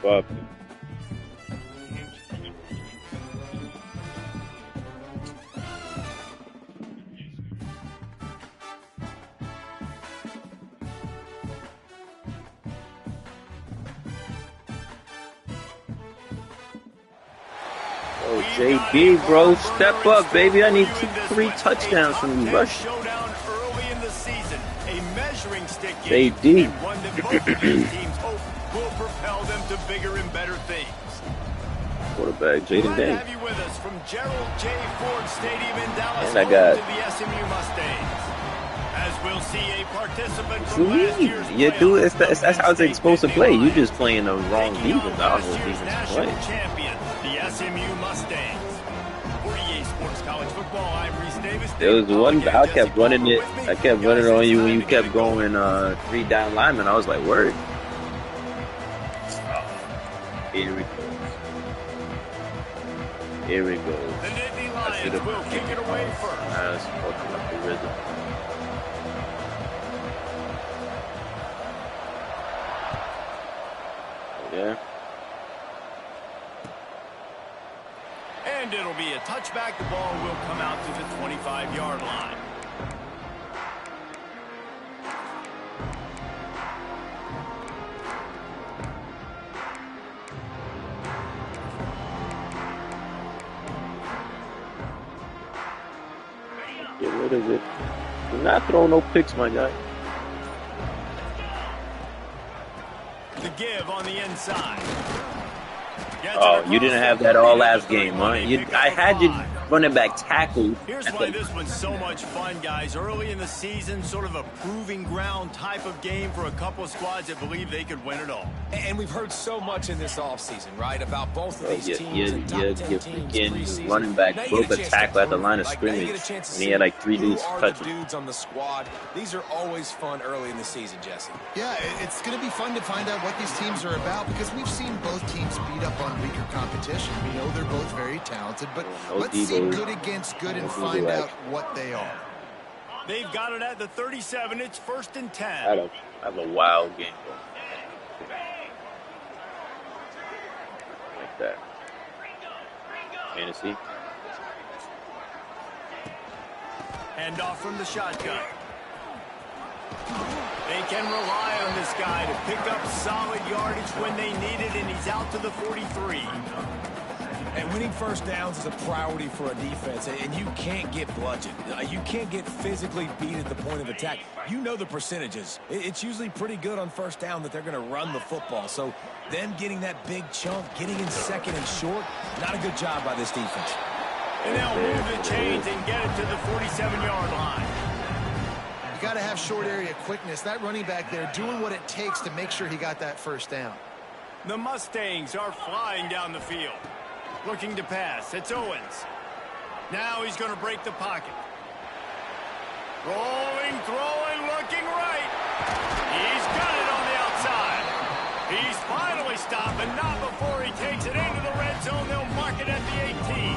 Fuck. Oh, JB, bro, step up, baby. I need 2-3 touchdowns from you. Rush. JD. Will propel them to bigger and better things. Quarterback, Jaden Day. Have you with us from Gerald J. Ford Stadium in Dallas, and I got to the SMU Mustangs. As we'll see a participant what from you last mean? year's You do it. That's how it's supposed to play. You just Taking playing the wrong on defense. I don't know last year's defense to national play. champion, the SMU Mustangs. For EA Sports College Football, I'm Reese Davis. There was one I kept running it. I kept running on you when you Guys, kept going 3 down linemen. I was like, word. Here we go. Here we go. The Nittany Lions will kick it away first. That's fucking up the rhythm. Yeah. And it'll be a touchback. The ball will come out to the 25-yard line. Get rid of it. Do not throw no picks, my guy. The give on the inside. Oh, you didn't have that all last game, huh? I had you running back tackle. Here's why this one's so much fun, guys. Early in the season, sort of a proving ground type of game for a couple of squads that believe they could win it all. And we've heard so much in this offseason, right, about both of these teams. You running back broke a tackle at the line of scrimmage, and he had like 3 dudes touching. Dudes on the squad. These are always fun early in the season, Jesse. Yeah, it's going to be fun to find out what these teams are about because we've seen both teams beat up on weaker competition. We know they're both very talented, but let's see good against good and find out what they are. They've got it at the 37. It's 1st and 10. I have a wild game going. Like that. Fantasy. Hand off from the shotgun. They can rely on this guy to pick up solid yardage when they need it, and he's out to the 43. And winning first downs is a priority for a defense, and you can't get bludgeoned. You can't get physically beat at the point of attack. You know the percentages. It's usually pretty good on first down that they're going to run the football. So them getting that big chunk, getting in second and short, not a good job by this defense. And they'll move the chains and get it to the 47-yard line. You got to have short area quickness. That running back there doing what it takes to make sure he got that first down. The Mustangs are flying down the field. Looking to pass. It's Owens. Now he's going to break the pocket. Rolling, throwing, looking right. He's got it on the outside. He's finally stopped, and not before he takes it into the red zone. They'll mark it at the 18.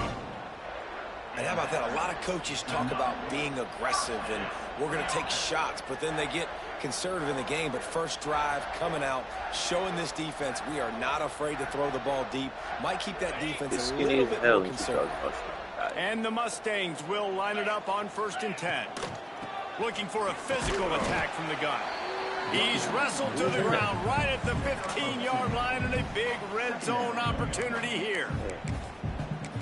And how about that? A lot of coaches talk about being aggressive and we're going to take shots, but then they get conservative in the game. But first drive, coming out, showing this defense we are not afraid to throw the ball deep. Might keep that defense a little bit more conservative. And the Mustangs will line it up on 1st and 10. Looking for a physical attack from the gun. He's wrestled to the ground right at the 15-yard line, and a big red zone opportunity here.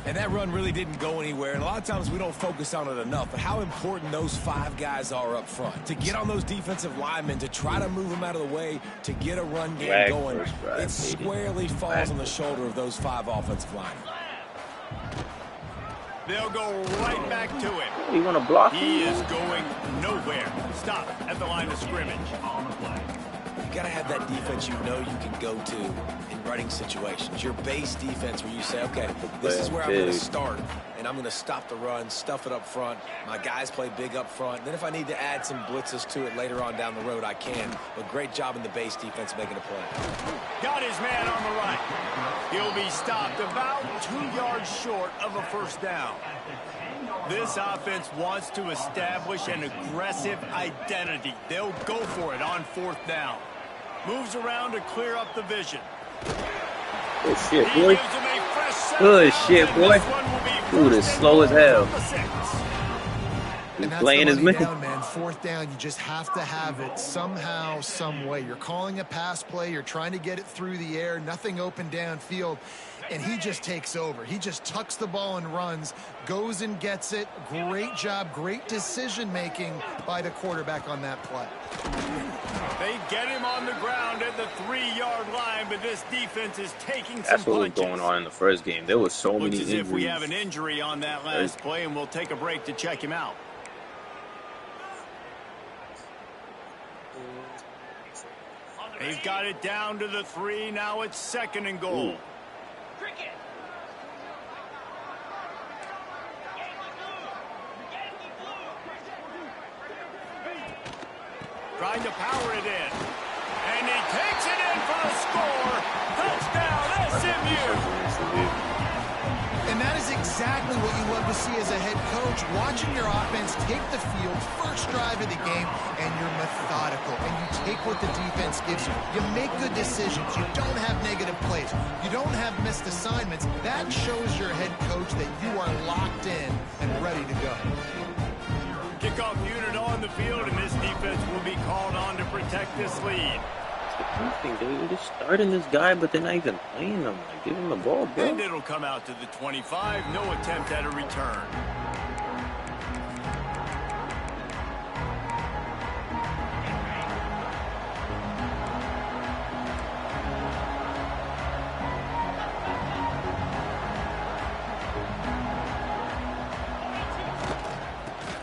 And that run really didn't go anywhere. And a lot of times we don't focus on it enough. But how important those 5 guys are up front. To get on those defensive linemen, to try to move them out of the way, to get a run game going. It squarely falls on the shoulder of those 5 offensive linemen. They'll go right back to him. You want to block him? He is going nowhere. Stop at the line of scrimmage. You got to have that defense you know you can go to in running situations. Your base defense where you say, okay, this is where I'm going to start, and I'm going to stop the run, stuff it up front. My guys play big up front. Then if I need to add some blitzes to it later on down the road, I can. But great job in the base defense making a play. Got his man on the right. He'll be stopped about 2 yards short of a first down. This offense wants to establish an aggressive identity. They'll go for it on 4th down. Moves around to clear up the vision. Good shit, boy. Good shit, boy. Dude is slow as hell. He's playing his man. Down, man. Fourth down, you just have to have it somehow, some way. You're calling a pass play. You're trying to get it through the air. Nothing open downfield. And he just takes over. He just tucks the ball and runs, goes and gets it. Great job, great decision-making by the quarterback on that play. They get him on the ground at the 3-yard line, but this defense is taking some punches. That's what was going on in the first game. There was so many injuries. Looks as if we have an injury on that last play, and we'll take a break to check him out. They've got it down to the 3. Now it's 2nd and goal. Trying to power it in. And he takes it in for the score. Touchdown, SMU. And that is exactly what you love to see as a head coach, watching your offense take the field, first drive of the game, and you're methodical, and you take what the defense gives you. You make good decisions. You don't have negative plays. You don't have missed assignments. That shows your head coach that you are locked in and ready to go. Kickoff unit on the field, and this defense will be called on to protect this lead. They're just starting this guy, but they're not even playing him. Like, give him the ball, bro. And it'll come out to the 25. No attempt at a return.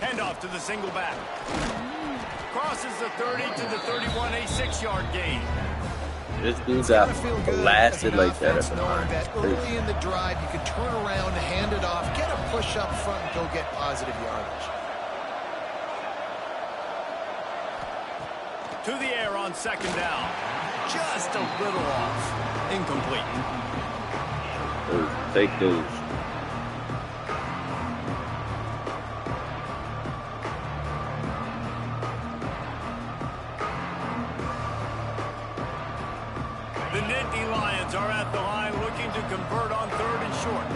Handoff to the single back. Crosses the 30 to the 31, a 6-yard gain. This dude's out blasted like that. Early in the drive, you can turn around, hand it off, get a push up front, and go get positive yardage. To the air on 2nd down. Just a little off. Incomplete. Take those. The Nittany Lions are at the line looking to convert on 3rd and short.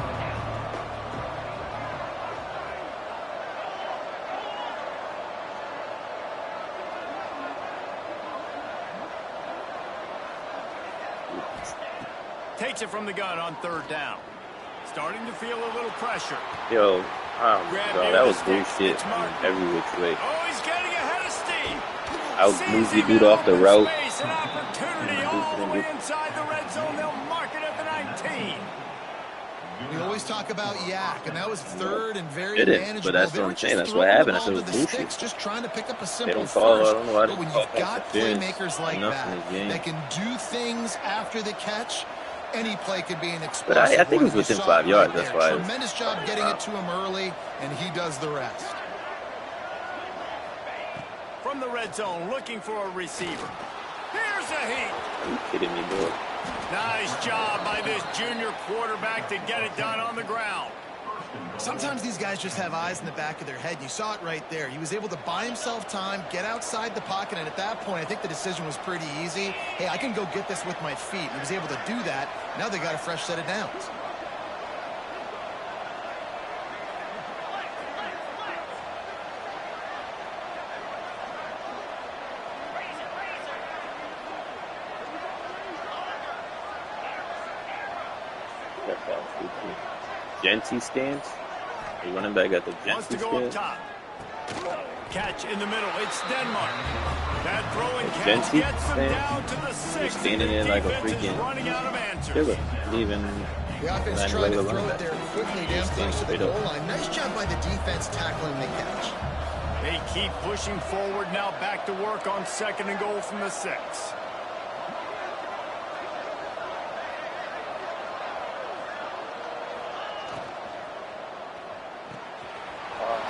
Takes it from the gun on 3rd down. Starting to feel a little pressure. Yo, that was bullshit every which way. Oh, he's getting ahead of steam. Out-move your dude off the route. An opportunity all the way inside the red zone. They'll mark it at the 19. We always talk about yak, and that was 3rd and very manageable. But that's what I'm saying. That's what happened. I said it was bullshit. Just trying to pick up a simple they don't call. first. I don't know why they but when call you've got playmakers like that can do things after the catch, any play could be an explosive. But I think it was within 5 yards. That's why. Tremendous job getting it to him early, and he does the rest. From the red zone, looking for a receiver. Here's a heat. Are you kidding me, boy? Nice job by this junior quarterback to get it done on the ground. Sometimes these guys just have eyes in the back of their head. You saw it right there. He was able to buy himself time, get outside the pocket, and at that point, I think the decision was pretty easy. Hey, I can go get this with my feet. He was able to do that. Now they got a fresh set of downs. Genty stance. The running back got the Wants to Genty go up stance. top. Catch in the middle. It's Denmark. That throwing catch Genty gets them stance. down to the 6. Standing there like a Defense is freaking running out of answers. killer. Even The offense trying to throw it there quickly down close to the goal line. Nice job by the defense tackling the catch. They keep pushing forward. Now back to work on 2nd and goal from the 6.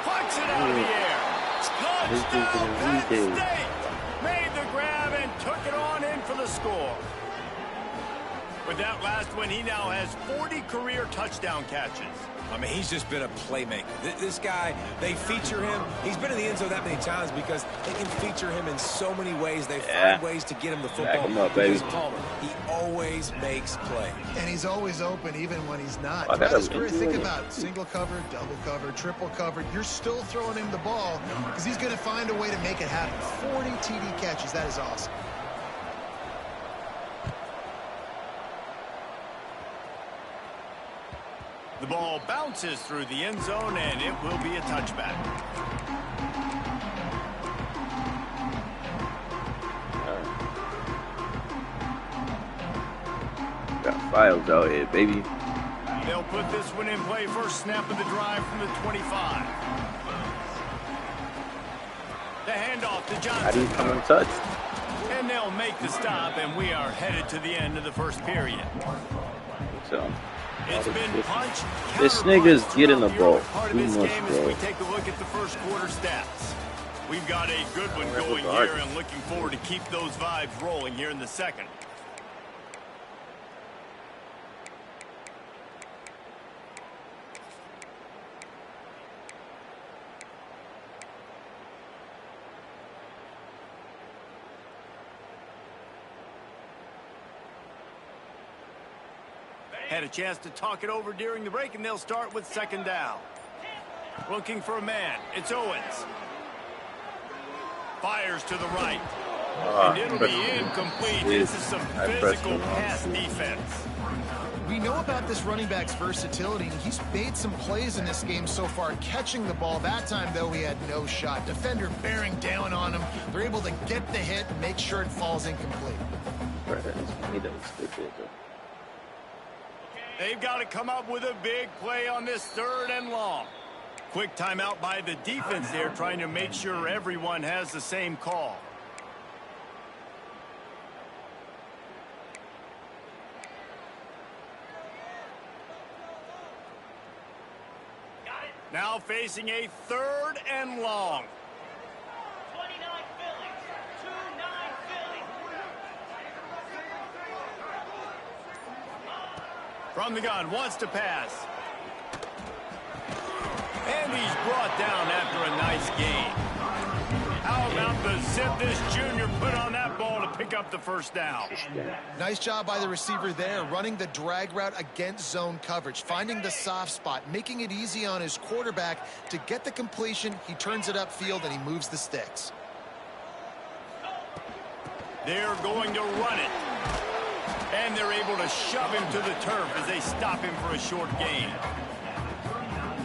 Puts it out of the air. Touchdown, Penn State. Made the grab and took it on in for the score. With that last one, he now has 40 career touchdown catches. I mean, he's just been a playmaker. This guy, they feature him. He's been in the end zone that many times because they can feature him in so many ways. They find ways to get him the football. Back him up, baby. He always makes plays. And he's always open even when he's not. Think about single cover, double cover, triple cover. You're still throwing him the ball because he's going to find a way to make it happen. 40 TD catches. That is awesome. The ball bounces through the end zone, and it will be a touchback. Got files out here, baby. They'll put this one in play. First snap of the drive from the 25. The handoff to Johnson. How do you come in touch? And they'll make the stop, and we are headed to the end of the first period. So. It's been punch. This nigga's getting the ball. Part of this game as we take a look at the first quarter stats. We've got a good one going here and looking forward to keep those vibes rolling here in the second. Had a chance to talk it over during the break, and they'll start with second down. Looking for a man. It's Owens. Fires to the right. And it'll be incomplete. This is some physical pass defense. We know about this running back's versatility, and he's made some plays in this game so far, catching the ball. That time, though, he had no shot. Defender bearing down on him. They're able to get the hit and make sure it falls incomplete. They've got to come up with a big play on this third and long. Quick timeout by the defense there, trying to make sure everyone has the same call. Now facing a third and long. From the gun, wants to pass. And he's brought down after a nice gain. How about the zip this junior put on that ball to pick up the first down? Nice job by the receiver there, running the drag route against zone coverage, finding the soft spot, making it easy on his quarterback to get the completion. He turns it upfield, and he moves the sticks. They're going to run it. And they're able to shove him to the turf as they stop him for a short gain.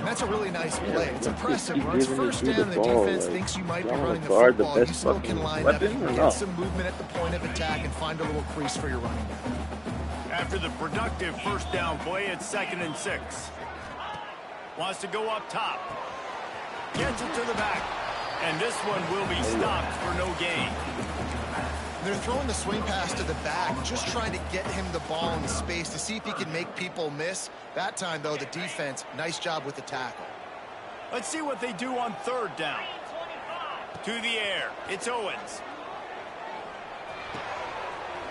That's a really nice play. It's impressive. Runs first down, the defense thinks you might be running the football. You still can line up, get some movement at the point of attack, and find a little crease for your running back. After the productive first down play, it's 2nd and 6. Wants to go up top. Gets it to the back. And this one will be stopped for no gain. They're throwing the swing pass to the back, just trying to get him the ball in space to see if he can make people miss. That time, though, the defense, nice job with the tackle. Let's see what they do on third down. To the air, it's Owens.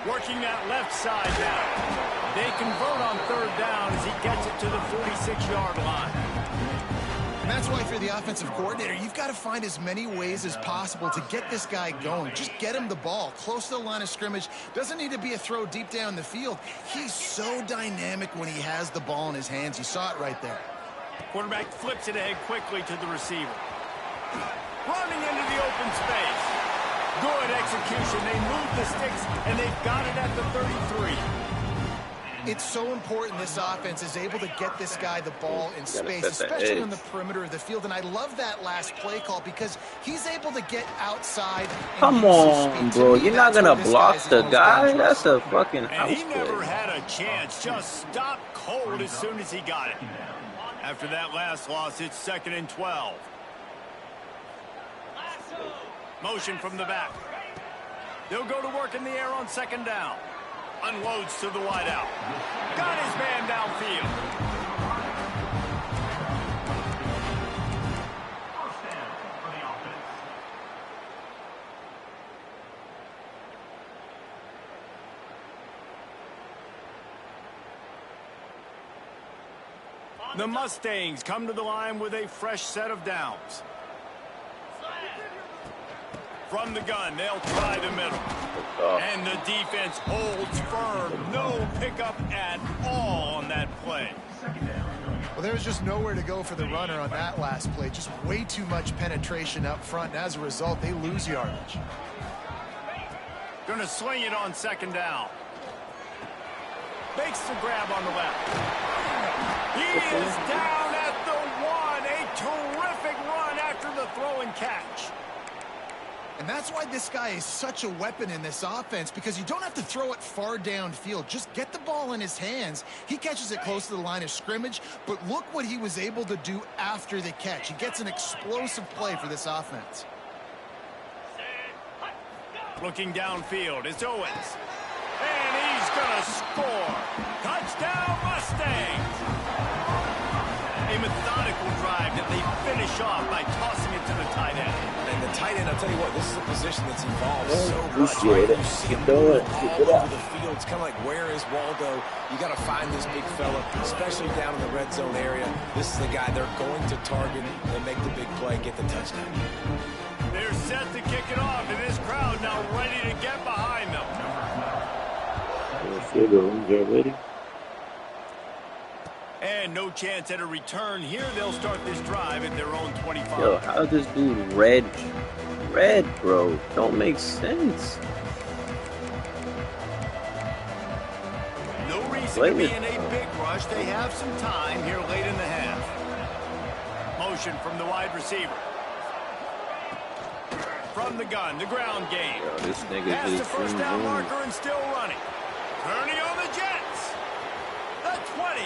Working that left side now. They convert on third down as he gets it to the 46-yard line. And that's why if you're the offensive coordinator, you've got to find as many ways as possible to get this guy going. Just get him the ball close to the line of scrimmage. Doesn't need to be a throw deep down the field. He's so dynamic when he has the ball in his hands. You saw it right there. Quarterback flips it ahead quickly to the receiver. Running into the open space. Good execution. They move the sticks, and they've got it at the 33. It's so important this offense is able to get this guy the ball in space, especially on the perimeter of the field. And I love that last play call because he's able to get outside. Come on, bro. You're not going to block the guy? That's a fucking house play. He never had a chance. Just stopped cold as soon as he got it. After that last loss, it's 2nd and 12. Motion from the back. They'll go to work in the air on 2nd down. Unloads to the wideout. Got his man downfield. The Mustangs come to the line with a fresh set of downs. From the gun, they'll try the middle. And the defense holds firm. No pickup at all on that play. Well, there was just nowhere to go for the runner on that last play. Just way too much penetration up front. And as a result, they lose yardage. Going to sling it on second down. Makes the grab on the left. He is down at the 1. A terrific run after the throw and catch. And that's why this guy is such a weapon in this offense, because you don't have to throw it far downfield. Just get the ball in his hands. He catches it close to the line of scrimmage, but look what he was able to do after the catch. He gets an explosive play for this offense. Looking downfield, it's Owens. And he's going to score. Touchdown, Mustangs. A methodical drive that they finish off by tossing it to the tight end. And the tight end, I'll tell you what, this is a position that's evolved so much. Appreciate it. You see him Do it. all over the field. It's kind of like, where is Waldo? You got to find this big fella, especially down in the red zone area. This is the guy they're going to target and make the big play, get the touchdown. They're set to kick it off, and this crowd now ready to get behind them. Get ready. And no chance at a return here. They'll start this drive at their own 25. Yo, how's this dude red, bro? Don't make sense. No reason to be in a big rush. They have some time here late in the half. Motion from the wide receiver. From the gun, the ground game. Yo, this nigga Past the just first down marker and still running. Turning on the Jets. The 20.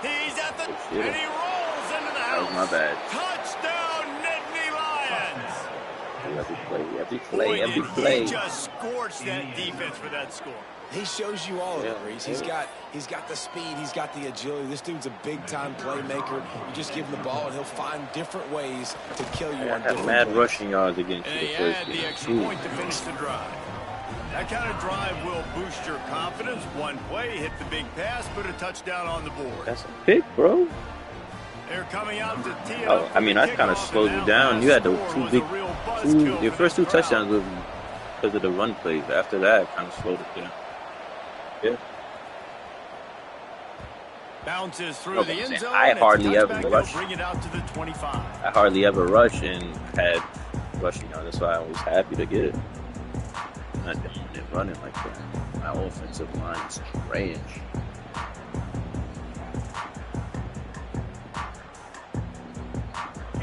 He's at the... And he rolls into the house. That was my bad. Touchdown, Nittany Lions. Every play. He just scorched that defense for that score. He shows you all of it, Reese. He's got the speed. He's got the agility. This dude's a big-time playmaker. You just give him the ball, and he'll find different ways to kill you on different mad plays. rushing yards against And you he the first had the game. extra point to finish the drive. That kind of drive will boost your confidence. One play, hit the big pass, put a touchdown on the board. That's a pick, bro. They're coming out to tee it Oh, up. I mean, that kind of slowed you down. You had the your first two touchdowns was because of the run plays. After that, it kind of slowed it down. Yeah. Bounces through the end zone. I hardly ever rush. Bring it out to the 25. I hardly ever rush and had rushing yards. That's why I was happy to get it. Not doing it running like that. My offensive line's range.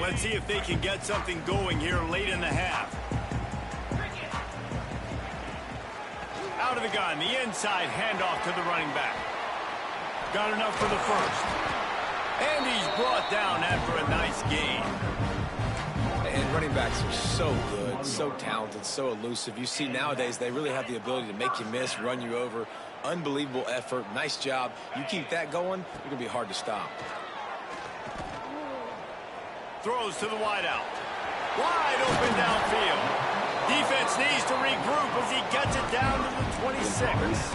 Let's see if they can get something going here late in the half. Out of the gun, the inside handoff to the running back. Got enough for the first. And he's brought down after a nice gain. And running backs are so good, so talented, so elusive. You see nowadays they really have the ability to make you miss, run you over. Unbelievable effort. Nice job. You keep that going, you're going to be hard to stop. Throws to the wideout. Wide open downfield. Defense needs to regroup as he gets it down to the 26.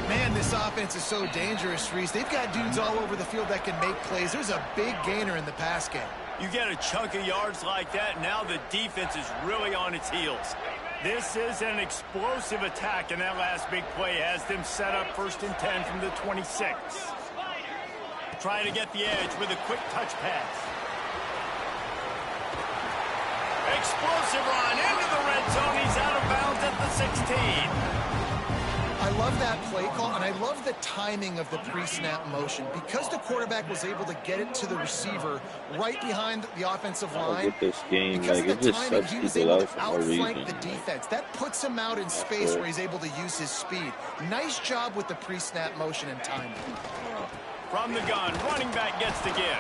Man, this offense is so dangerous, Reese. They've got dudes all over the field that can make plays. There's a big gainer in the pass game. You get a chunk of yards like that, now the defense is really on its heels. This is an explosive attack, and that last big play has them set up 1st and 10 from the 26. Trying to get the edge with a quick touch pass. Explosive run into the red zone. He's out of bounds at the 16. I love that play call, and I love the timing of the pre-snap motion. Because the quarterback was able to get it to the receiver right behind the offensive line, Get this game, because like, of it the just timing, sucks he was people able out to for no outflank reason. the defense. That puts him out in space where he's able to use his speed. Nice job with the pre-snap motion and timing. From the gun, running back gets the give.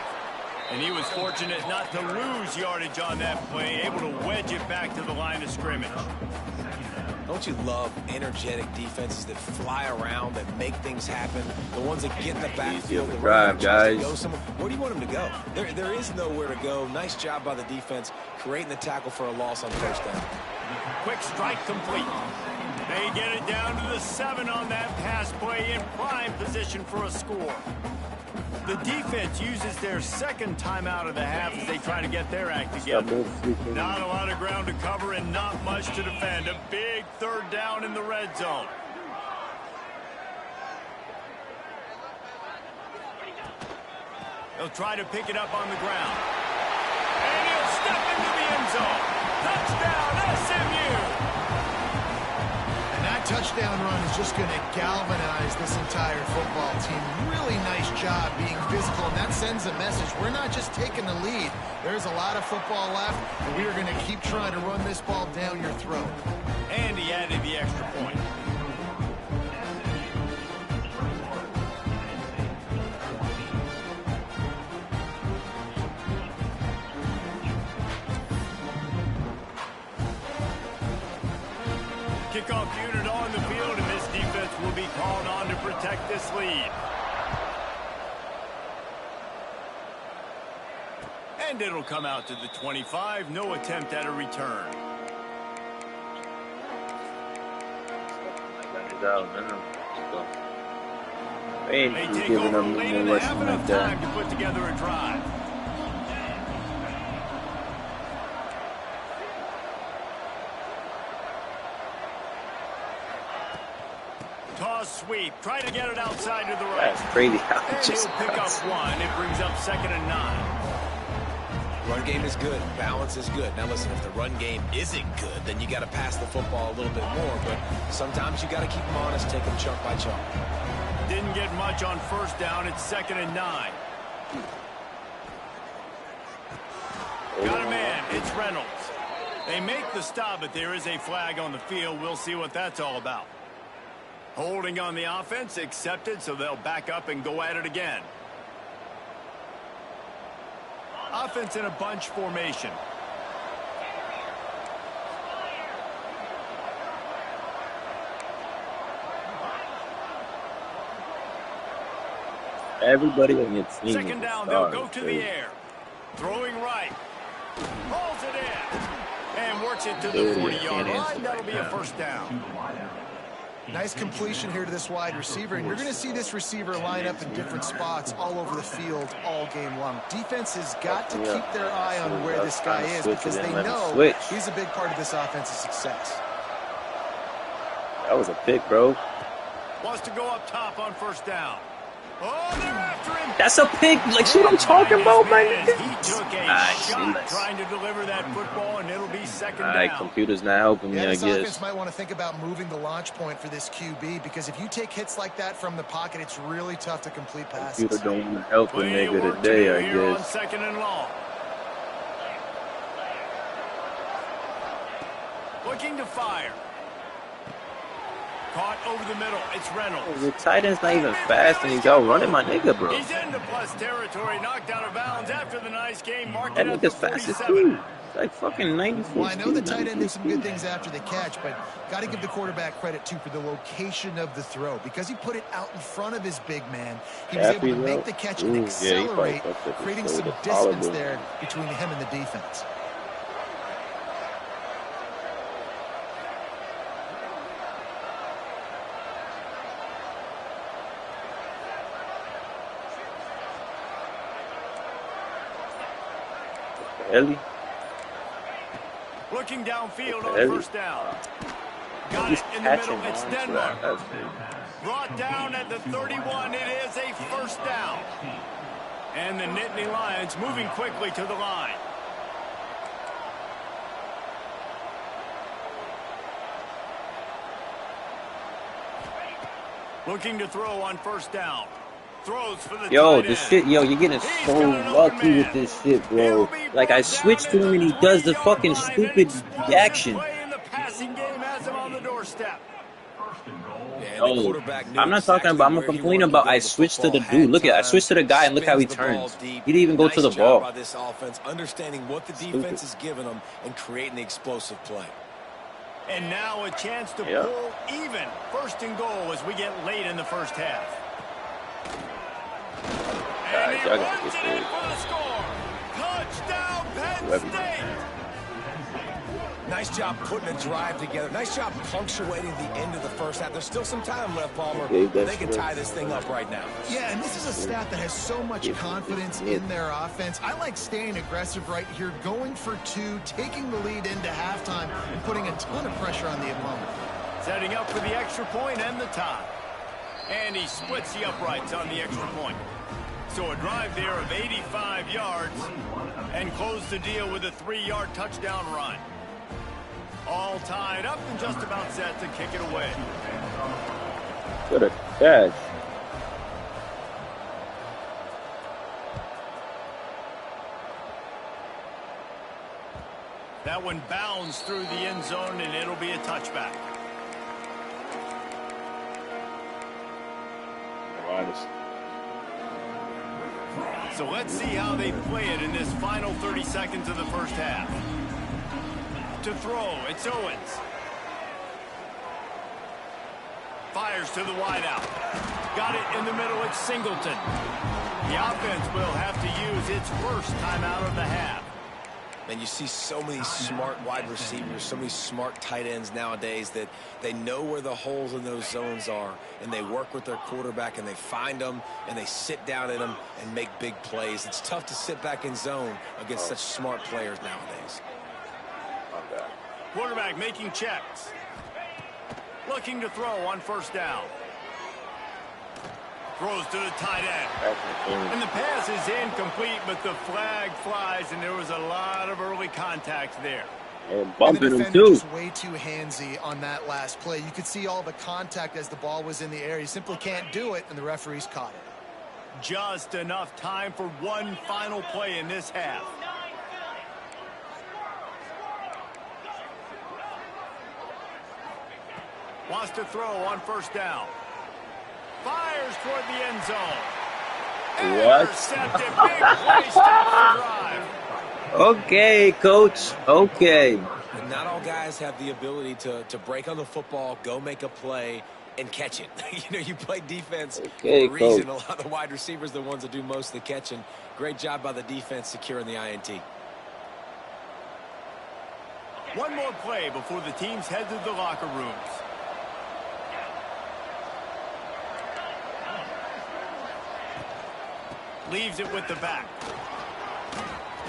And he was fortunate not to lose yardage on that play, able to wedge it back to the line of scrimmage. Don't you love energetic defenses that fly around, that make things happen? The ones that get in the backfield, the drive, guys. Where do you want them to go? There is nowhere to go. Nice job by the defense, creating the tackle for a loss on 1st down. Quick strike complete. They get it down to the 7 on that pass play, in prime position for a score. The defense uses their second timeout of the half as they try to get their act together. Not a lot of ground to cover and not much to defend. A big third down in the red zone. He'll try to pick it up on the ground. And he'll step into the end zone. Touchdown, SMU! And that touchdown run is just going to galvanize this entire football team. Really nice job being physical, and that sends a message. We're not just taking the lead. There's a lot of football left, and we are going to keep trying to run this ball down your throat. And he added the extra point. Kickoff unit on the field, and this defense will be called on to protect this lead. And it'll come out to the 25. No attempt at a return. They take over late and they have enough time to put together a drive. Toss sweep. Try to get it outside to the right. That's crazy how and just he'll pick up one. It brings up 2nd and 9. Run game is good. Balance is good. Now listen, if the run game isn't good, then you got to pass the football a little bit more. But sometimes you got to keep them honest, take them chunk by chunk. Didn't get much on 1st down. It's 2nd and 9. Got a man. It's Reynolds. They make the stop, but there is a flag on the field. We'll see what that's all about. Holding on the offense, accepted, so they'll back up and go at it again. Offense in a bunch formation. everybody on your team. 2nd down, they'll go to the air. Throwing right. Pulls it in. And works it to the 40-yard line. That'll be a 1st down. Nice completion here to this wide receiver, and you're going to see this receiver line up in different spots all over the field all game long. Defense has got to keep their eye on where this guy is because they know he's a big part of this offense's success. That was a pick, bro. Wants to go up top on 1st down. Oh, they're after him. That's a pick. Like, see what I'm talking about, man? He took a shot trying to deliver that football, and it'll be 2nd down. All right, computer's not helping me, I this guess. offense might want to think about moving the launch point for this QB because if you take hits like that from the pocket, it's really tough to complete passes. Computer don't even help a nigga today, I guess. On 2nd and long. Looking to fire. Caught over the middle. It's Reynolds. The tight end's not even fast, and he's out running my nigga, bro. He's into plus territory, knocked out of bounds after the nice game. That nigga's fast as too. Like fucking 94. Well, I know the tight end did some good things after the catch, but got to give the quarterback credit, too, for the location of the throw. Because he put it out in front of his big man, he was able to make the catch and accelerate, creating some distance there between him and the defense. Ellie. Looking downfield on 1st down. Got it in the middle. It's Denmark. Brought down at the 31. It is a 1st down. And the Nittany Lions moving quickly to the line. Looking to throw on 1st down. Throws for the this shit, you're getting so lucky with this shit, bro. Like, I switched to him and he does the fucking stupid action. Oh, I'm not talking about, I'm complaining about I switched to the dude. Look at I switched to the guy and look how he turns. He didn't even go to the ball. Understanding what the defense is giving them and creating the explosive play. And now a chance to pull even. 1st and goal as we get late in the 1st half. And he runs it in for the score. Touchdown, Penn State. Nice job putting a drive together. Nice job punctuating the end of the first half. There's still some time left, Palmer. They can tie this thing up right now. Yeah, and this is a staff that has so much confidence in their offense. I like staying aggressive right here, going for 2, taking the lead into halftime, and putting a ton of pressure on the opponent. Setting up for the extra point and the tie. And he splits the uprights on the extra point. So a drive there of 85 yards and close the deal with a 3-yard touchdown run. All tied up and just about set to kick it away. What a catch. That one bounds through the end zone, and it'll be a touchback. So let's see how they play it in this final 30 seconds of the first half. To throw, it's Owens. Fires to the wideout. Got it in the middle, it's Singleton. The offense will have to use its first timeout of the half. And you see so many smart wide receivers, so many smart tight ends nowadays that they know where the holes in those zones are, and they work with their quarterback, and they find them, and they sit down in them and make big plays. It's tough to sit back in zone against such smart players nowadays. Quarterback making checks. Looking to throw on first down. Throws to the tight end. And the pass is incomplete, but the flag flies, and there was a lot of early contact there. And bumping and the him too. Just way too handsy on that last play. You could see all the contact as the ball was in the air. You simply can't do it, and the referees caught it. Just enough time for one final play in this half. Wants to throw on first down. Fires toward the end zone. What? Intercepted. Big play, stops the drive. Okay, coach. Okay. And not all guys have the ability to break on the football, go make a play, and catch it. You know, you play defense for a reason. Coach. A lot of the wide receivers are the ones that do most of the catching. Great job by the defense securing the INT. One more play before the teams head to the locker rooms. Leaves it with the back.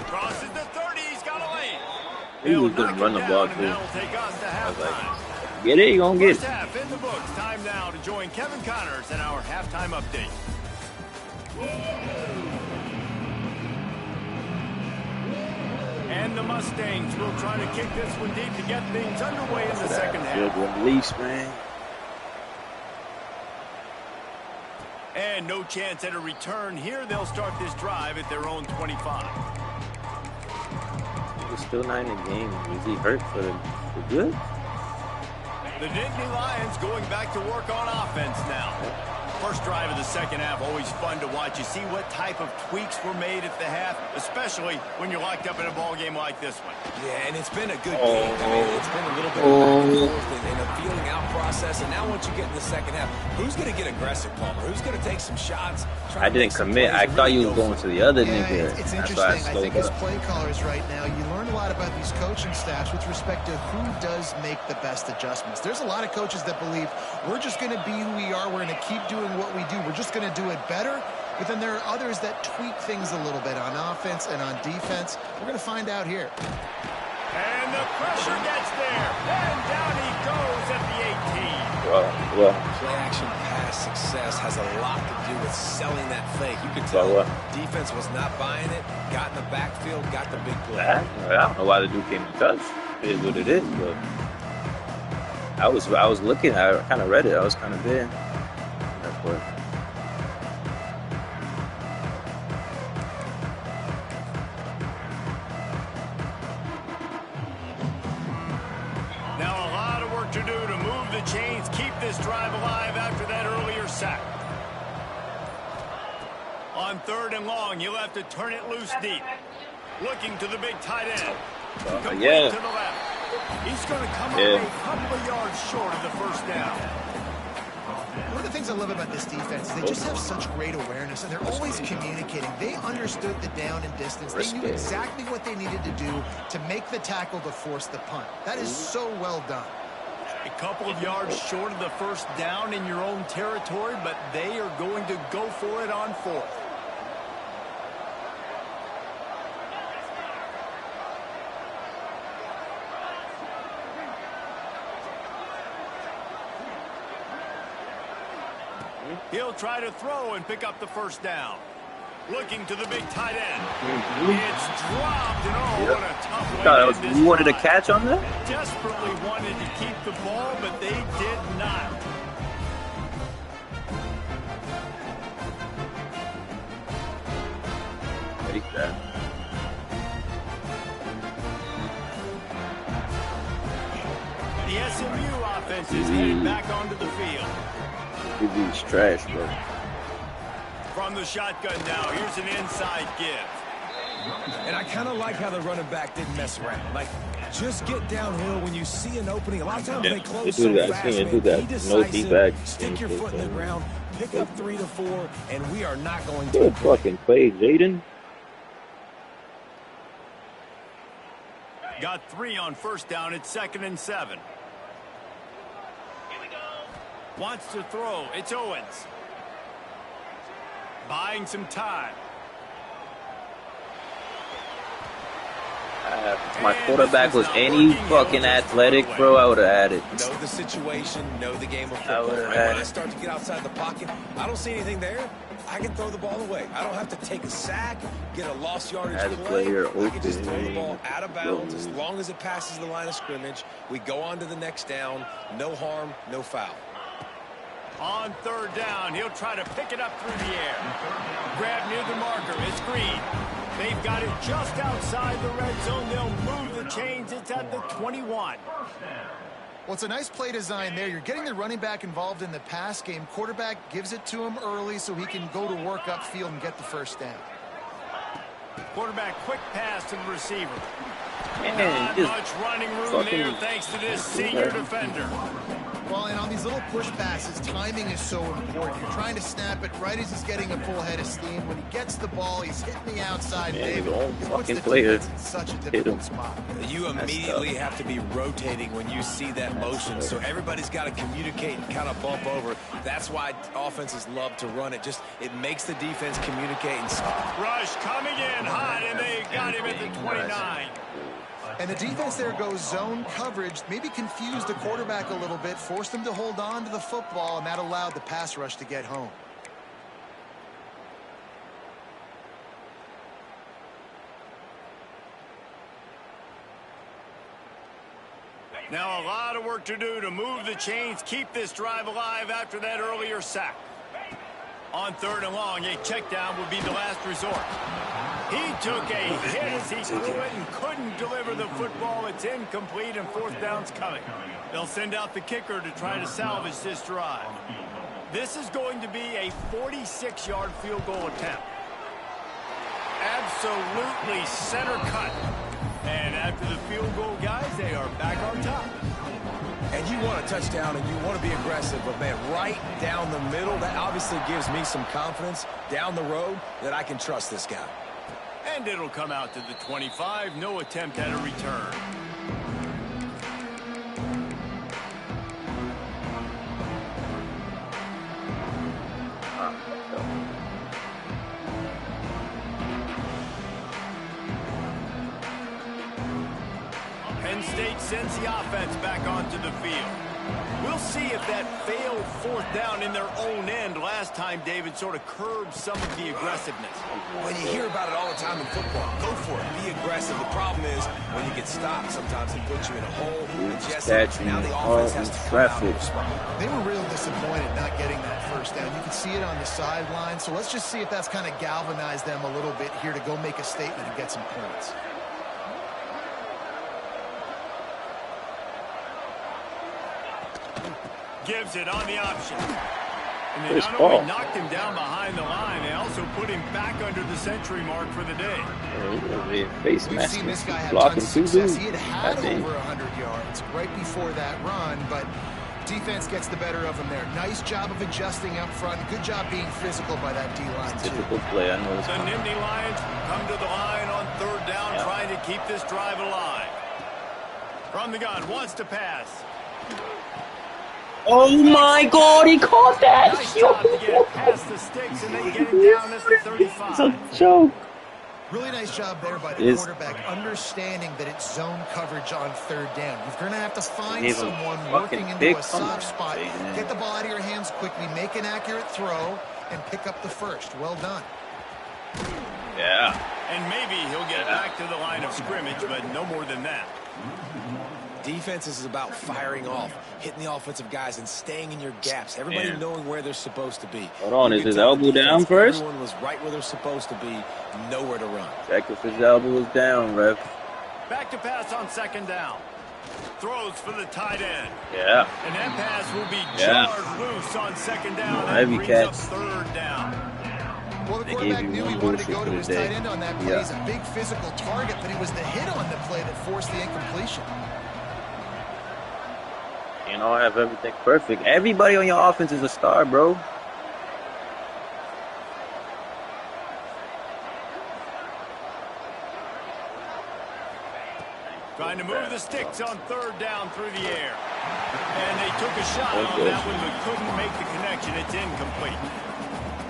Crosses the 30. He's got a lane. He was going to run the ball, too. That'll take us to halftime. Get it, you're going to get First it. half in the books. Time now to join Kevin Connors in our halftime update. And the Mustangs will try to kick this one deep to get things underway in the second half. Good release, man. And no chance at a return here. They'll start this drive at their own 25. He's still not in the game. Is he hurt for the good? The Nittany Lions going back to work on offense now. First drive of the second half, always fun to watch. You see what type of tweaks were made at the half, especially when you're locked up in a ball game like this one. Yeah, and it's been a good game. I mean, it's been a little bit of back and forth and a feeling out process. And now once you get in the second half, who's going to get aggressive, Palmer? Who's going to take some shots? I didn't commit. I thought you was going to the other nigga. It's That's why I interesting. I slowed think as up. play callers right now, you learn a lot about these coaching staffs with respect to who does make the best adjustments. There's a lot of coaches that believe we're just going to be who we are. We're going to keep doing what we do. We're just going to do it better. But then there are others that tweak things a little bit on offense and on defense. We're going to find out here. And the pressure gets there. And down he goes at the 18. Well, Play action pass success has a lot to do with selling that fake. You can tell defense was not buying it, got in the backfield, got the big play. I don't know why the dude came to touch. It is what it is, but I was looking. I kind of read it. I was kind of big. That's what. Now a lot of work to do to move the chains, keep this drive alive after that earlier sack. On third and long, you'll have to turn it loose deep. Looking to the big tight end. Complete to the left. He's going to come up a couple of yards short of the first down. One of the things I love about this defense is they just have such great awareness, and they're always communicating. They understood the down and distance. They knew exactly what they needed to do to make the tackle to force the punt. That is so well done. A couple of yards short of the first down in your own territory, but they are going to go for it on 4th. He'll try to throw and pick up the first down. Looking to the big tight end. It's dropped, and what a tough way. You wanted a catch on that? Desperately wanted to keep the ball, but they did not. Take that. The SMU offense is headed back onto the field. He's trash, bro. From the shotgun now, here's an inside give. And I kind of like how the running back didn't mess around. Like, just get downhill when you see an opening. A lot of times they close so fast, man. Be decisive, stick your foot in the ground, pick up 3 to 4, and we are not going to. Good fucking play, Jaden. Got 3 on first down. It's 2nd and 7. Wants to throw. It's Owens. Buying some time. If my quarterback was any fucking athletic, bro, I would have had it. Know the situation, know the game of football. When I start to get outside the pocket, I don't see anything there. I can throw the ball away. I don't have to take a sack, get a lost yardage play. I can just throw the ball out of bounds as long as it passes the line of scrimmage. We go on to the next down. No harm, no foul. On 3rd down, he'll try to pick it up through the air. Grab near the marker. It's Green. They've got it just outside the red zone. They'll move the chains. It's at the 21. Well, it's a nice play design there. You're getting the running back involved in the pass game. Quarterback gives it to him early so he can go to work upfield and get the first down. Quarterback quick pass to the receiver. Man, not much running room there thanks to this senior defender. Well, and on these little push passes, timing is so important. You're trying to snap it right as he's getting a full head of steam. When he gets the ball, he's hitting the outside. He puts the defense in such a difficult spot. You immediately have to be rotating when you see that motion. So everybody's got to communicate and kind of bump over. That's why offenses love to run it. Just it makes the defense communicate. Rush coming in hot, and they got him at the 29. And the defense there goes zone coverage, maybe confused the quarterback a little bit, forced him to hold on to the football, and that allowed the pass rush to get home. Now a lot of work to do to move the chains, keep this drive alive after that earlier sack. On 3rd and long, a check down would be the last resort. He took a hit as he threw it and couldn't deliver the football. It's incomplete, and 4th down's coming. They'll send out the kicker to try to salvage this drive. This is going to be a 46-yard field goal attempt. Absolutely center cut. And after the field goal, guys, they are back on top. And you want a touchdown and you want to be aggressive, but, man, right down the middle, that obviously gives me some confidence down the road that I can trust this guy. And it'll come out to the 25. No attempt at a return. Penn State sends the offense back onto the field. We'll see if that failed 4th down in their own end last time, David, sort of curbed some of the aggressiveness. When you hear about it all the time in football, go for it. Be aggressive. The problem is when you get stopped, sometimes it puts you in a hole. Now the offense has to come out and respond. They were real disappointed not getting that first down. You can see it on the sideline. So let's just see if that's kind of galvanized them a little bit here to go make a statement and get some points. Gives it on the option. And they not only knocked him down behind the line, they also put him back under the century mark for the day. We've seen this guy have tons of success. He had over 100 yards right before that run, but Defense gets the better of them there. Nice job of adjusting up front. Good job being physical by that D-line, too. Typical play. I know it's the Nittany Lions come to the line on third down, trying to keep this drive alive. From the gun, wants to pass. Oh my God, he caught that! Nice job to get it past the sticks, and they get him down at the 35. It's a joke. Really nice job there by the quarterback, understanding that it's zone coverage on third down. You're going to have to find someone working into a soft spot. Get the ball out of your hands quickly, make an accurate throw, and pick up the first. Well done. Yeah. And maybe he'll get back to the line of scrimmage, but no more than that. Defense is about firing off, hitting the offensive guys, and staying in your gaps. Everybody knowing where they're supposed to be. Hold on, is his elbow down first? Everyone was right where they're supposed to be, nowhere to run. Check if his elbow is down, ref. Back to pass on second down. Throws for the tight end. Yeah. And that pass will be jarred loose on second down. Heavy brings catch. up third down. Well, the quarterback knew he wanted to go to his tight end on that play. He's a big physical target, but it was the hit on the play that forced the incompletion. You know, I have everything perfect. Everybody on your offense is a star, bro. Trying to move the sticks on third down through the air. And they took a shot on that one, but couldn't make the connection. It's incomplete.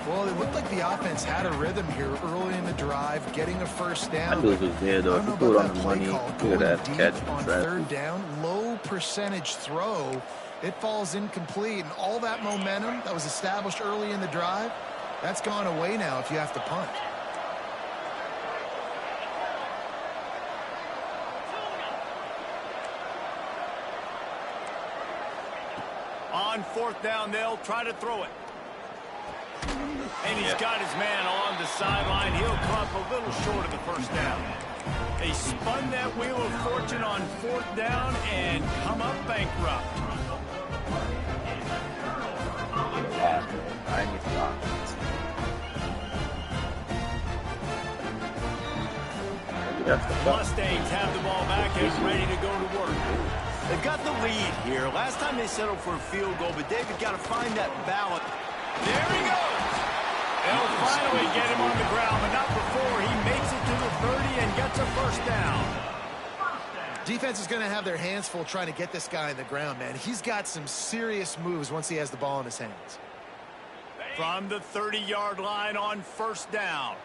Well, it looked like the offense had a rhythm here early in the drive, getting a first down. I knew it was there, though. If you put it on the money, you could have catch on third down, low percentage throw. It falls incomplete, and all that momentum that was established early in the drive, that's gone away now if you have to punt. On fourth down, they'll try to throw it. And he's got his man on the sideline. He'll come up a little short of the first down. They spun that wheel of fortune on fourth down and come up bankrupt. Mustangs have the ball back and ready to go to work. They've got the lead here. Last time they settled for a field goal, but David got to find that balance. There he goes. They'll finally get him on the ground, but not before he makes it to the 30 and gets a first down. Defense is going to have their hands full trying to get this guy on the ground, man. He's got some serious moves once he has the ball in his hands. From the 30-yard line on first down.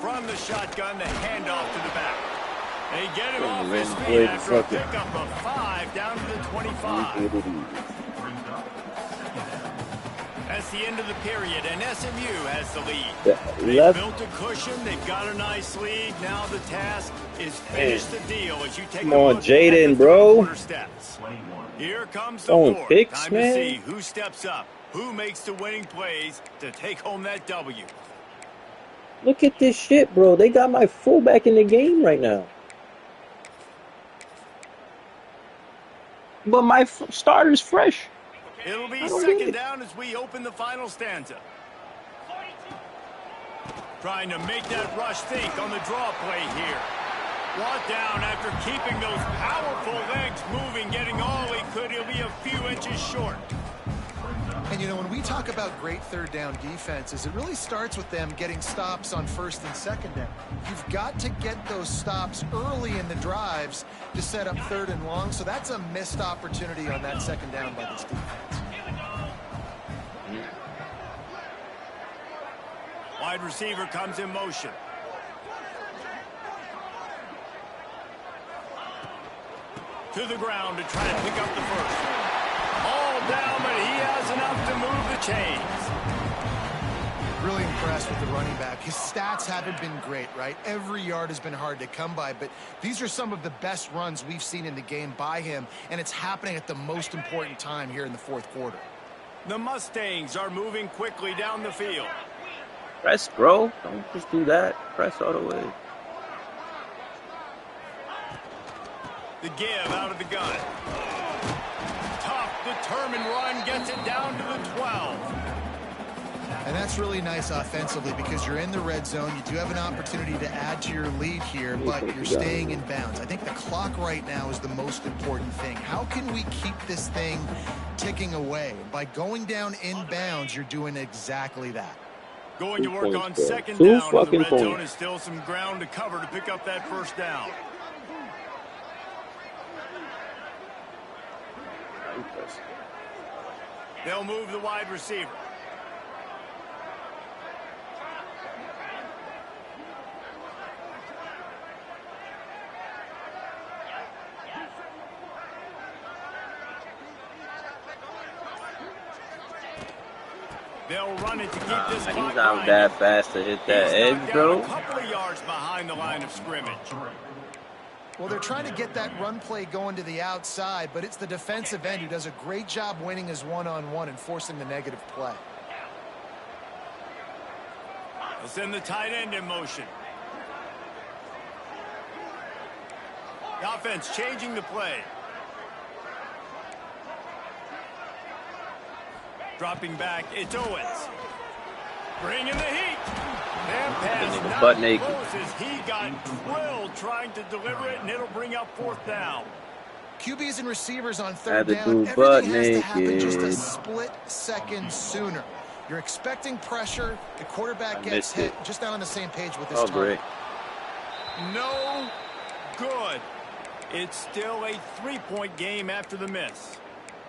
From the shotgun, the handoff to the back. They get him off his feet after a pickup of 5 down to the 25. That's the end of the period, and SMU has the lead. They've built a cushion. They've got a nice lead. Now the task is finish the deal as you take a look at Jaden, bro. Steps. Here comes the fourth. Time to see who steps up, who makes the winning plays to take home that W. Look at this shit, bro. They got my fullback in the game right now. But my starter's fresh. It'll be second down as we open the final stanza. Trying to make that rush think on the draw play here. Brought down after keeping those powerful legs moving, getting all he could. He'll be a few inches short. And, you know, when we talk about great third down defenses, it really starts with them getting stops on first and second down. You've got to get those stops early in the drives to set up third and long, so that's a missed opportunity on that second down by this defense. Wide receiver comes in motion. To the ground to try to pick up the first. All down, but he has enough to move the chains. Really impressed with the running back. His stats haven't been great, right? Every yard has been hard to come by, but these are some of the best runs we've seen in the game by him, and it's happening at the most important time here in the fourth quarter. The Mustangs are moving quickly down the field. Press, bro. Don't just do that. Press all the way. The give out of the gun. Tough, determined run gets it down to the 12. And that's really nice offensively because you're in the red zone. You do have an opportunity to add to your lead here, but you're staying in bounds. I think the clock right now is the most important thing. How can we keep this thing ticking away? By going down in bounds, you're doing exactly that. Going to work on second down in the red zone is still some ground to cover to pick up that first down. They'll move the wide receiver. They'll run it to keep this clock he's not that fast to hit that edge, bro. A couple of yards behind the line of scrimmage. Well, they're trying to get that run play going to the outside, but it's the defensive end who does a great job winning his one-on-one and forcing the negative play. They'll send the tight end in motion. The offense changing the play. Dropping back, it's Owens. Bringing the heat. And pass butt naked. Closes. He got drilled trying to deliver it, and it'll bring up fourth down. QBs and receivers on third down, everything has to happen just a split second sooner. You're expecting pressure. The quarterback gets hit. Just not on the same page with this target. No good. It's still a three-point game after the miss.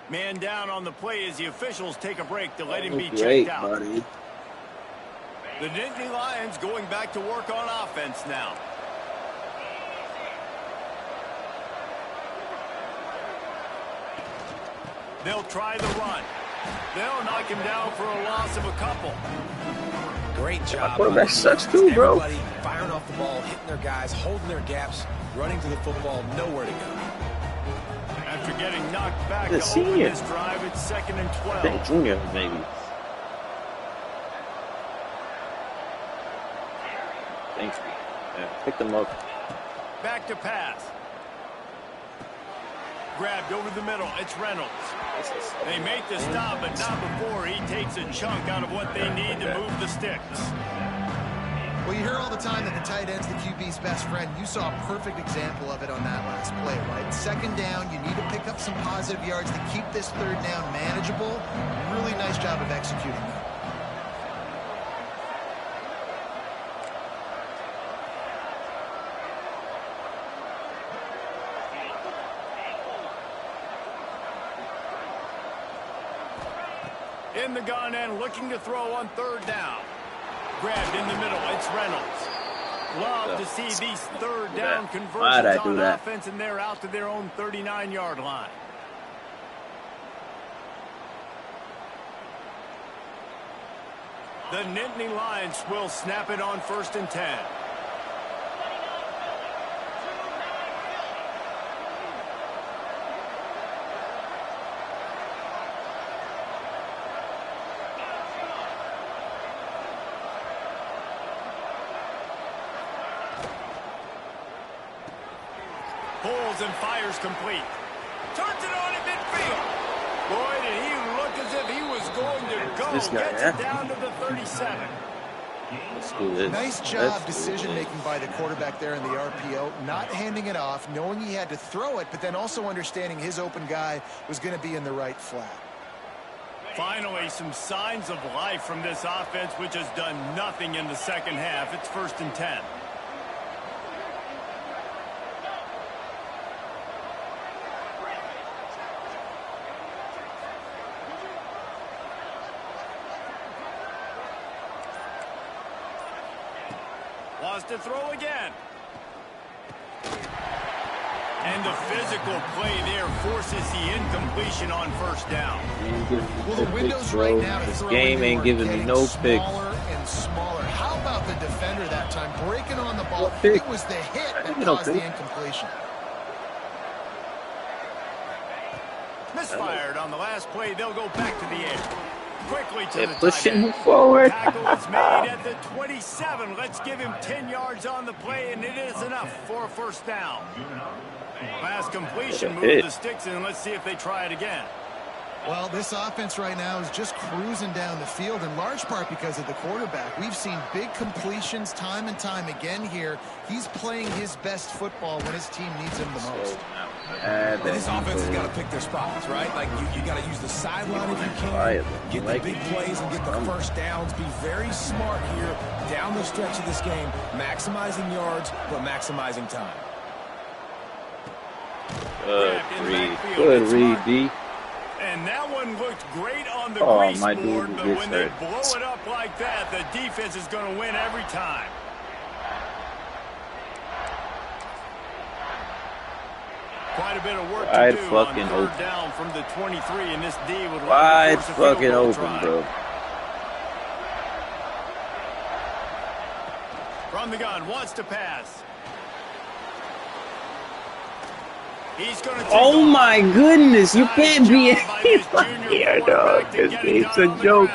Man down on the play as the officials take a break to let him be checked out. Buddy. The Nittany Lions going back to work on offense now. They'll try the run. They'll knock him down for a loss of a couple. Great job. Quarterback sucks too, bro. Everybody firing off the ball, hitting their guys, holding their gaps, running to the football, nowhere to go. After getting knocked back The to senior. open this drive, it's 2nd and 12. I think junior, maybe. Thanks. Yeah, pick them up. Back to pass. Grabbed over the middle. It's Reynolds. They make the stop, but not before he takes a chunk out of what they need to move the sticks. Well, you hear all the time that the tight end's the QB's best friend. You saw a perfect example of it on that last play, right? Second down, you need to pick up some positive yards to keep this third down manageable. Really nice job of executing that. In the gun and looking to throw on third down. Grabbed in the middle. It's Reynolds. Love to see these third down conversions on offense, and they're out to their own 39-yard line. The Nittany Lions will snap it on 1st and 10. Pulls and fires complete. Turns it on at midfield. Boy, did he look as if he was going to go. This guy, Gets it down to the 37. Let's do this. Nice job decision-making by the quarterback there in the RPO, not handing it off, knowing he had to throw it, but then also understanding his open guy was going to be in the right flat. Finally, some signs of life from this offense, which has done nothing in the second half. It's 1st and 10. To throw again. And the physical play there forces the incompletion on 1st down. Well, the windows right now to throw game ain't giving me no picks. Smaller and smaller. How about the defender that time breaking on the ball? It was the hit that caused the incompletion. Misfired on the last play. They'll go back to the air. Quickly to the pushing him tight end. forward. Tackle is made at the 27. Let's give him 10 yards on the play, and it is enough for a 1st down. Last completion, move the sticks in. Let's see if they try it again. Well, this offense right now is just cruising down the field, in large part because of the quarterback. We've seen big completions time and time again here. He's playing his best football when his team needs him the most. This offense has got to pick their spots, right? Like, you got to use the sideline if you can. Get the big plays and get the first downs. Be very smart here down the stretch of this game. Maximizing yards, but maximizing time. Good read, D. And that one looked great on the grease board, but when they hurt. blow it up like that, the defense is going to win every time. Quite a bit of work to do on third down from the 23, and this D would wide fucking open, bro. From the gun, wants to pass. He's going to oh my goodness, you can't be here, dog. This game's a joke.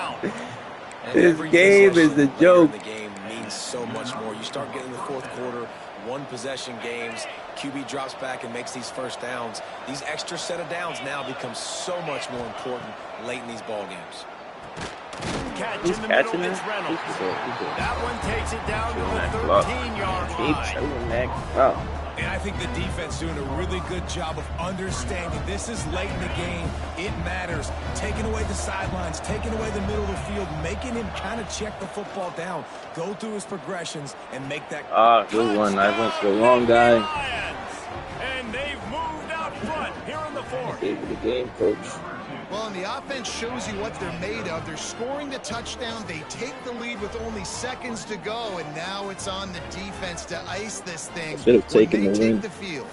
This game is a joke. The game means so much more. You start getting the fourth quarter, one possession games. QB drops back and makes these first downs. These extra set of downs now become so much more important late in these ball games. Catch in the middle, it's Reynolds. That one takes it down to the 13-yard line. And I think the defense doing a really good job of understanding this is late in the game. It matters. Taking away the sidelines, taking away the middle of the field, making him kind of check the football down, go through his progressions, and make that. Good one. I went to the wrong guy. And they've moved out front here in the fourth. Gave the game, coach. Well, and the offense shows you what they're made of. They're scoring the touchdown. They take the lead with only seconds to go, and now it's on the defense to ice this thing. Should have taken the win. The field.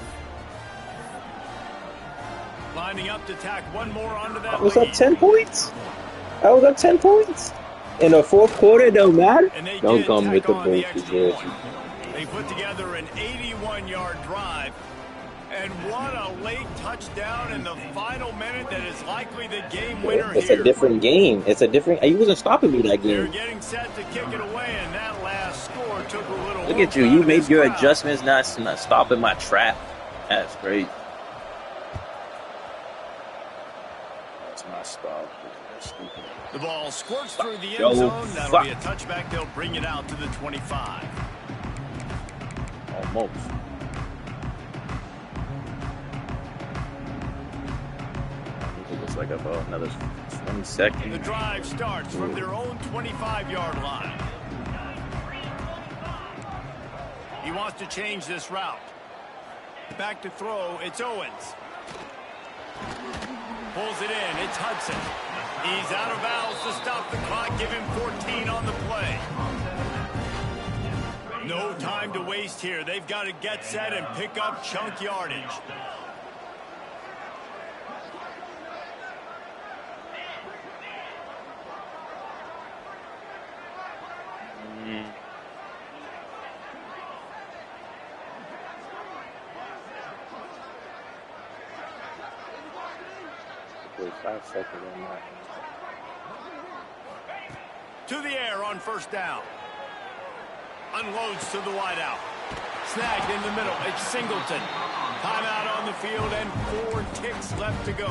Lining up to tack one more onto that. I was up 10 points. I was up 10 points. In the fourth quarter, it don't matter. Don't come with the bullshit. They put together an 81-yard drive. And what a late touchdown in the final minute that is likely the game winner It's here. a different game. It's a different. He wasn't stopping me that They're game. getting set to kick it away, and that last score took a little. Look at you. You made your adjustments, not stopping my trap. That's great. That's my stop. That's stupid. The ball squirts through the end zone. That'll be a touchback. They'll bring it out to the 25. Almost. Like about another 20 seconds. The drive starts from their own 25-yard line. He wants to change this route. Back to throw, it's Owens. Pulls it in, it's Hudson. He's out of bounds to stop the clock, give him 14 on the play. No time to waste here. They've got to get set and pick up chunk yardage. To the air on first down. Unloads to the wideout. Snagged in the middle. It's Singleton. Timeout on the field and 4 ticks left to go.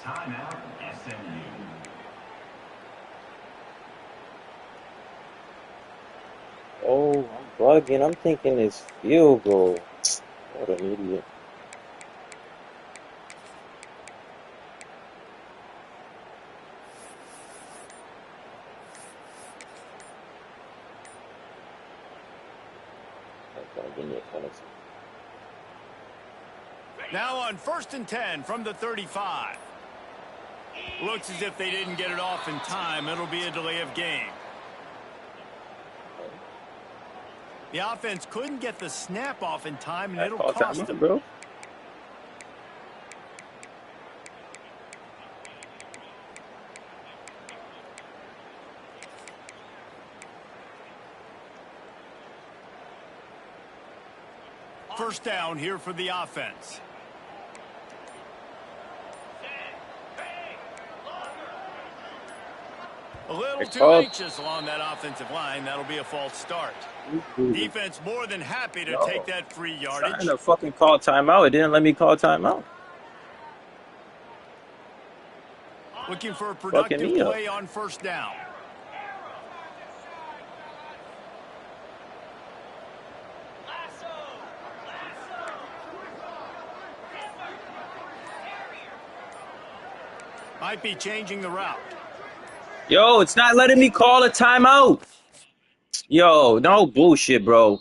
Timeout, SMU. Oh, I'm bugging. I'm thinking it's field goal. What an idiot. Now on 1st and 10 from the 35. Looks as if they didn't get it off in time. It'll be a delay of game. The offense couldn't get the snap off in time, and it'll cost them. Bro. First down here for the offense. A little too anxious along that offensive line. That'll be a false start. Defense more than happy to take that free yardage. Trying to fucking call timeout. It didn't let me call timeout. Looking for a Fucking productive me up. play on first down. Might be changing the route. Yo, it's not letting me call a timeout. Yo, no bullshit, bro.